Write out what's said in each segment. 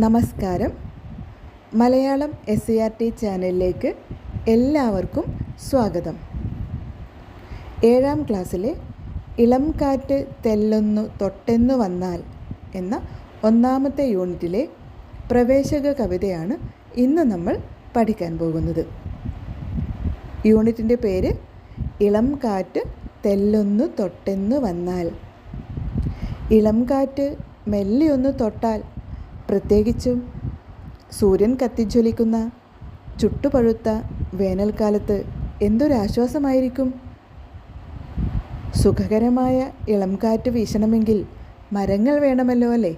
നമസ്കാരം. മലയാളം SCERT ചാനലിലേക്ക് എല്ലാവർക്കും സ്വാഗതം. 7ാം ക്ലാസ്സിലെ ഇളം കാറ്റ് തെല്ലൊന്നു തൊട്ടെന്നു വന്നാൽ എന്ന 1ാമത്തെ യൂണിറ്റിലെ പ്രവേശക കവിതയാണ് ഇന്ന് നമ്മൾ പഠിക്കാൻ പോകുന്നത്. യൂണിറ്റിൻ്റെ പേര് ഇളം കാറ്റ് തെല്ലൊന്നു തൊട്ടെന്നു വന്നാൽ. ഇളം കാറ്റ് മെല്ലെയൊന്ന് തൊട്ടാൽ, പ്രത്യേകിച്ചും സൂര്യൻ കത്തിജ്വലിക്കുന്ന ചുട്ടുപഴുത്ത വേനൽക്കാലത്ത് എന്തൊരാശ്വാസമായിരിക്കും. സുഖകരമായ ഇളം കാറ്റ് വീശണമെങ്കിൽ മരങ്ങൾ വേണമല്ലോ അല്ലേ?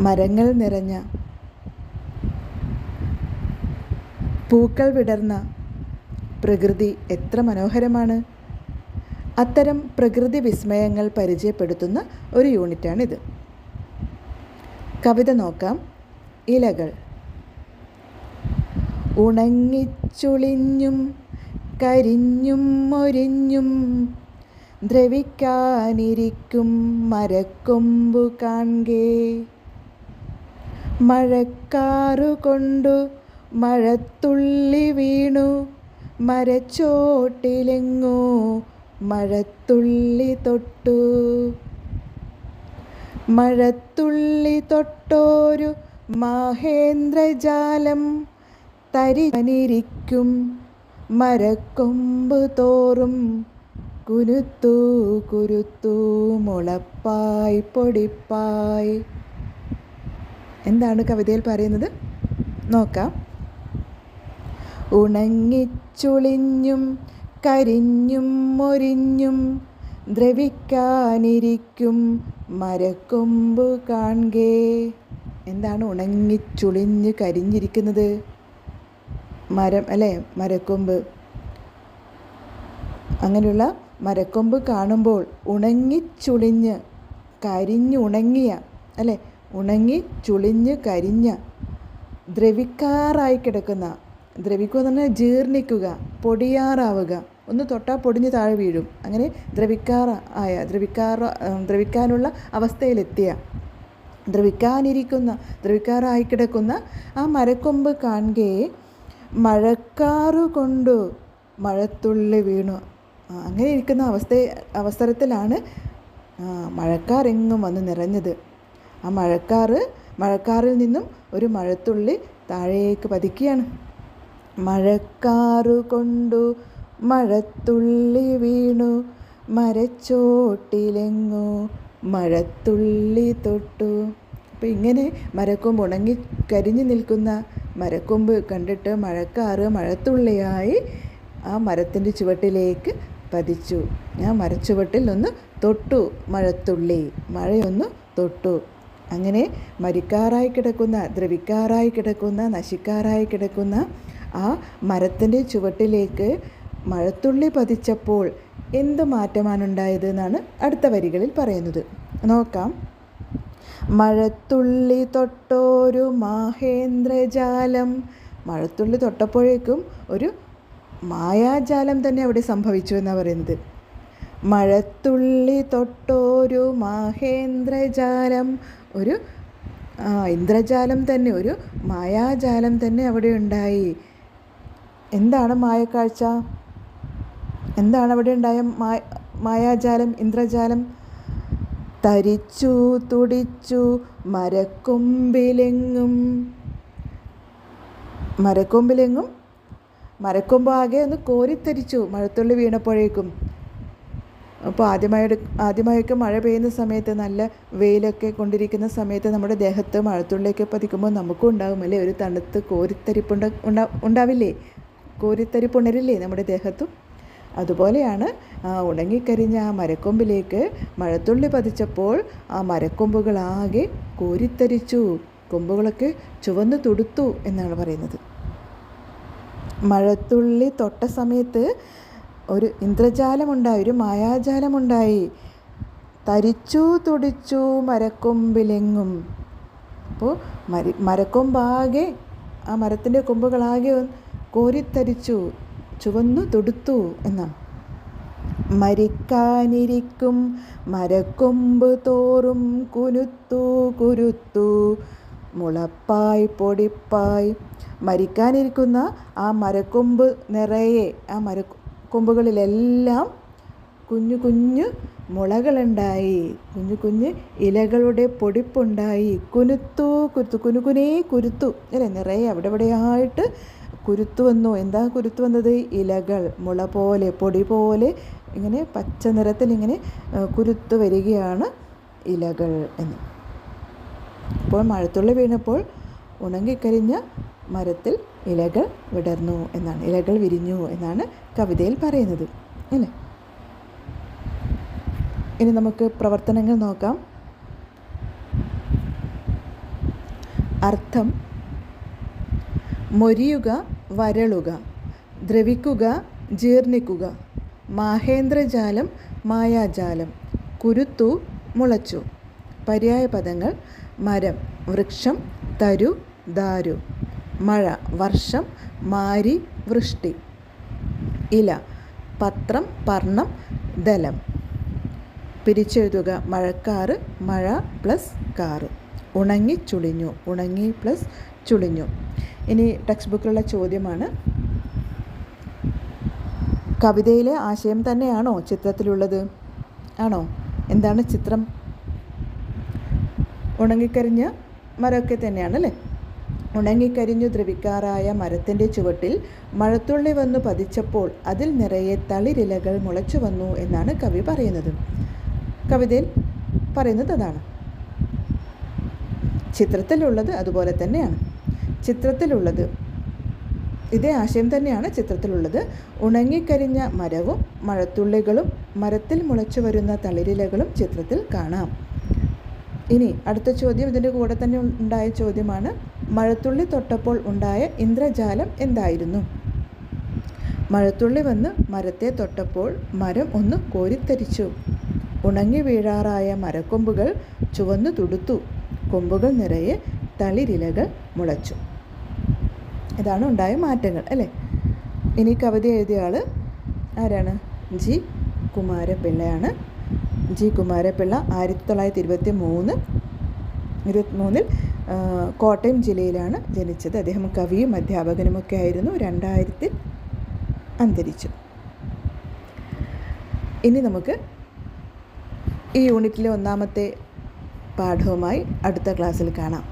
മരങ്ങൾ നിറഞ്ഞ, പൂക്കൾ വിടർന്ന പ്രകൃതി എത്ര മനോഹരമാണ്. അത്തരം പ്രകൃതി വിസ്മയങ്ങൾ പരിചയപ്പെടുത്തുന്ന ഒരു യൂണിറ്റാണിത്. കവിത നോക്കാം. ഇലകൾ ഉണങ്ങിച്ചുളിഞ്ഞും കരിഞ്ഞും മൊരിഞ്ഞും ദ്രവിക്കാനിരിക്കും മരക്കൊമ്പു കാൺകേ. മഴക്കാറുകൊണ്ടു മഴത്തുള്ളി വീണു മരച്ചോട്ടിലെങ്ങോ മഴത്തുള്ളി തൊട്ടു. മഴത്തുള്ളി തൊട്ടോരു മഹേന്ദ്രജാലം തരിനിരിക്കും മരക്കൊമ്പ് തോറും കുരുത്തു കുരുത്തു മുളപ്പായ് പൊടിപ്പായ്. എന്താണ് കവിതയിൽ പറയുന്നത് നോക്കാം. ഉണങ്ങിച്ചുളിഞ്ഞും കരിഞ്ഞും മൊരിഞ്ഞും ദ്രവിക്കാനിരിക്കും മരക്കൊമ്പ് കാൺകേ. എന്താണ് ഉണങ്ങിച്ചുളിഞ്ഞ് കരിഞ്ഞിരിക്കുന്നത്? മരം അല്ലേ, മരക്കൊമ്പ്. അങ്ങനെയുള്ള മരക്കൊമ്പ് കാണുമ്പോൾ ഉണങ്ങിച്ചുളിഞ്ഞ് കരിഞ്ഞുണങ്ങിയ അല്ലേ, ഉണങ്ങി ചുളിഞ്ഞ് കരിഞ്ഞ, ദ്രവിക്കാറായി കിടക്കുന്ന, ദ്രവിക്കുക എന്ന് പറഞ്ഞാൽ ജീർണിക്കുക, പൊടിയാറാവുക, ഒന്ന് തൊട്ടാൽ പൊടിഞ്ഞ് താഴെ വീഴും, അങ്ങനെ ദ്രവിക്കാനുള്ള അവസ്ഥയിലെത്തിയ, ദ്രവിക്കാറായി കിടക്കുന്ന ആ മരക്കൊമ്പ് കാണുകെ മഴക്കാറുകൊണ്ടു മഴത്തുള്ളി വീണു. അങ്ങനെ ഇരിക്കുന്ന അവസരത്തിലാണ് മഴക്കാറെങ്ങും വന്ന് നിറഞ്ഞത്. ആ മഴക്കാറിൽ നിന്നും ഒരു മഴത്തുള്ളി താഴേക്ക് പതിക്കുകയാണ്. മഴക്കാറുകൊണ്ടു മഴത്തുള്ളി വീണു മരച്ചോട്ടിലെങ്ങോ മഴത്തുള്ളി തൊട്ടു. അപ്പോൾ ഇങ്ങനെ മരക്കൊമ്പ് ഉണങ്ങി കരിഞ്ഞു നിൽക്കുന്ന മരക്കൊമ്പ് കണ്ടിട്ട് മഴത്തുള്ളിയായി ആ മരത്തിൻ്റെ ചുവട്ടിലേക്ക് പതിച്ചു. ഞാൻ മരച്ചുവട്ടിൽ ഒന്ന് തൊട്ടു, മഴത്തുള്ളി, മഴയൊന്ന് തൊട്ടു. അങ്ങനെ മരിക്കാറായി കിടക്കുന്ന, ദ്രവിക്കാറായി കിടക്കുന്ന, നശിക്കാറായി കിടക്കുന്ന ആ മരത്തിൻ്റെ ചുവട്ടിലേക്ക് മഴത്തുള്ളി പതിച്ചപ്പോൾ എന്ത് മാറ്റമാണുണ്ടായത് എന്നാണ് അടുത്ത വരികളിൽ പറയുന്നത്. നോക്കാം. മഴത്തുള്ളി തൊട്ടോരു മഹേന്ദ്രജാലം. മഴത്തുള്ളി തൊട്ടപ്പോഴേക്കും ഒരു മായാജാലം തന്നെ അവിടെ സംഭവിച്ചു എന്നാണ് പറയുന്നത്. മഴത്തുള്ളി തൊട്ടോരു മഹേന്ദ്രജാലം, ഒരു ഇന്ദ്രജാലം തന്നെ, ഒരു മായാജാലം തന്നെ അവിടെ ഉണ്ടായി. എന്താണ് മായക്കാഴ്ച? എന്താണ് അവിടെ ഉണ്ടായ മായാജാലം, ഇന്ദ്രജാലം? തരിച്ചു തുടിച്ചു മരക്കൊമ്പിലെങ്ങും. മരക്കൊമ്പ് ആകെ ഒന്ന് കോരിത്തരിച്ചു മഴത്തുള്ളി വീണപ്പോഴേക്കും. അപ്പോൾ ആദ്യമായൊക്കെ മഴ പെയ്യുന്ന സമയത്ത്, നല്ല വെയിലൊക്കെ കൊണ്ടിരിക്കുന്ന സമയത്ത് നമ്മുടെ ദേഹത്ത് മഴത്തുള്ളിയൊക്കെ പതിക്കുമ്പോൾ നമുക്കും ഉണ്ടാകും അല്ലേ, ഒരു തണുത്ത് ഉണ്ടാവില്ലേ, കോരിത്തരിപ്പുണരില്ലേ നമ്മുടെ ദേഹത്തും. അതുപോലെയാണ് ഉണങ്ങിക്കരിഞ്ഞ ആ മരക്കൊമ്പിലേക്ക് മഴത്തുള്ളി പതിച്ചപ്പോൾ ആ മരക്കൊമ്പുകളാകെ കോരിത്തരിച്ചു, കൊമ്പുകളൊക്കെ ചുവന്നു തുടുത്തു എന്നാണ് പറയുന്നത്. മഴത്തുള്ളി തൊട്ട സമയത്ത് ഒരു ഇന്ദ്രജാലമുണ്ടായി, ഒരു മായാജാലമുണ്ടായി. തരിച്ചു തുടിച്ചു മരക്കൊമ്പിലെങ്ങും. അപ്പോൾ മരക്കൊമ്പാകെ, ആ മരത്തിൻ്റെ കൊമ്പുകളാകെ കോരിത്തരിച്ചു, ചുവന്നു തൊടുത്തു എന്നാണ്. മരിക്കാനിരിക്കും മരക്കൊമ്പ് തോറും കുരുത്തു കുരുത്തു മുളപ്പായ് പൊടിപ്പായ്. മരിക്കാനിരിക്കുന്ന ആ മരക്കൊമ്പ് നിറയെ, ആ മരക്കൊമ്പുകളിലെല്ലാം കുഞ്ഞു കുഞ്ഞു മുളകളുണ്ടായി, കുഞ്ഞു കുഞ്ഞ് ഇലകളുടെ പൊടിപ്പുണ്ടായി. കുനുത്തു കുരുത്തു, കുനുകുനേ കുരുത്തു അല്ലേ, നിറയെ അവിടെ ഇവിടെയായിട്ട് കുരുത്തു വന്നു. എന്താ കുരുത്തു വന്നത്? ഇലകൾ മുള പോലെ, പൊടി പോലെ ഇങ്ങനെ പച്ച നിറത്തിൽ ഇങ്ങനെ കുരുത്തു വരികയാണ് ഇലകൾ എന്ന്. അപ്പോൾ മഴത്തുള്ളി വീണപ്പോൾ ഉണങ്ങിക്കരിഞ്ഞ മരത്തിൽ ഇലകൾ വിടർന്നു എന്നാണ്, ഇലകൾ വിരിഞ്ഞു എന്നാണ് കവിതയിൽ പറയുന്നത് അല്ലേ. ഇനി നമുക്ക് പ്രവർത്തനങ്ങൾ നോക്കാം. അർത്ഥം: മൊരിയുക, വരളുക, ദ്രവിക്കുക, ജീർണിക്കുക, മാഹേന്ദ്രജാലം, മായാജാലം, കുരുത്തു, മുളച്ചു. പര്യായപദങ്ങൾ: മരം, വൃക്ഷം, തരു, ദാരു, മഴ, വർഷം, മാരി, വൃഷ്ടി, ഇല, പത്രം, പർണം, ദലം. പിരിച്ചെഴുതുക: മഴക്കാറ്, മഴ പ്ലസ് കാറ്. ഉണങ്ങി ചുളിഞ്ഞു, ഉണങ്ങി പ്ലസ് ചുളിഞ്ഞു. ഇനി ടെക്സ്റ്റ് ബുക്കിലുള്ള ചോദ്യമാണ്: കവിതയിലെ ആശയം തന്നെയാണോ ചിത്രത്തിലുള്ളത്? ആണോ? എന്താണ് ചിത്രം? ഉണങ്ങിക്കരിഞ്ഞ മരമൊക്കെ തന്നെയാണല്ലേ. ഉണങ്ങിക്കരിഞ്ഞു ദ്രവിക്കാറായ മരത്തിൻ്റെ ചുവട്ടിൽ മഴത്തുള്ളി വന്നു പതിച്ചപ്പോൾ അതിൽ നിറയെ തളിരിലകൾ മുളച്ചു വന്നു എന്നാണ് കവി പറയുന്നത്. കവിതയിൽ പറയുന്നത് അതാണ്. ചിത്രത്തിലുള്ളത് അതുപോലെ തന്നെയാണ്. ചിത്രത്തിലുള്ളത് ഇതേ ആശയം തന്നെയാണ് ചിത്രത്തിലുള്ളത്. ഉണങ്ങിക്കരിഞ്ഞ മരവും മഴത്തുള്ളികളും മരത്തിൽ മുളച്ചു വരുന്ന തളിരിലകളും ചിത്രത്തിൽ കാണാം. ഇനി അടുത്ത ചോദ്യം ഇതിൻ്റെ കൂടെ തന്നെ ഉണ്ടായ ചോദ്യമാണ്: മഴത്തുള്ളി തൊട്ടപ്പോൾ ഉണ്ടായ ഇന്ദ്രജാലം എന്തായിരുന്നു? മഴത്തുള്ളി വന്ന് മരത്തെ തൊട്ടപ്പോൾ മരം ഒന്ന് കോരിത്തരിച്ചു. ഉണങ്ങി വീഴാറായ മരക്കൊമ്പുകൾ ചുവന്നു തുടുത്തു. കൊമ്പുകൾ നിറയെ തളിരിലകൾ മുളച്ചു. ഇതാണ് ഉണ്ടായ മാറ്റങ്ങൾ അല്ലേ. ഇനി കവിത എഴുതിയ ആൾ ആരാണ്? ജി കുമാരപിള്ളയാണ്. ജി കുമാരപിള്ള 1923 കോട്ടയം ജില്ലയിലാണ് ജനിച്ചത്. അദ്ദേഹം കവിയും അധ്യാപകനുമൊക്കെ ആയിരുന്നു. 2000 അന്തരിച്ചു. ഇനി നമുക്ക് ഈ യൂണിറ്റിലെ ഒന്നാമത്തെ പാഠവുമായി അടുത്ത ക്ലാസ്സിൽ കാണാം.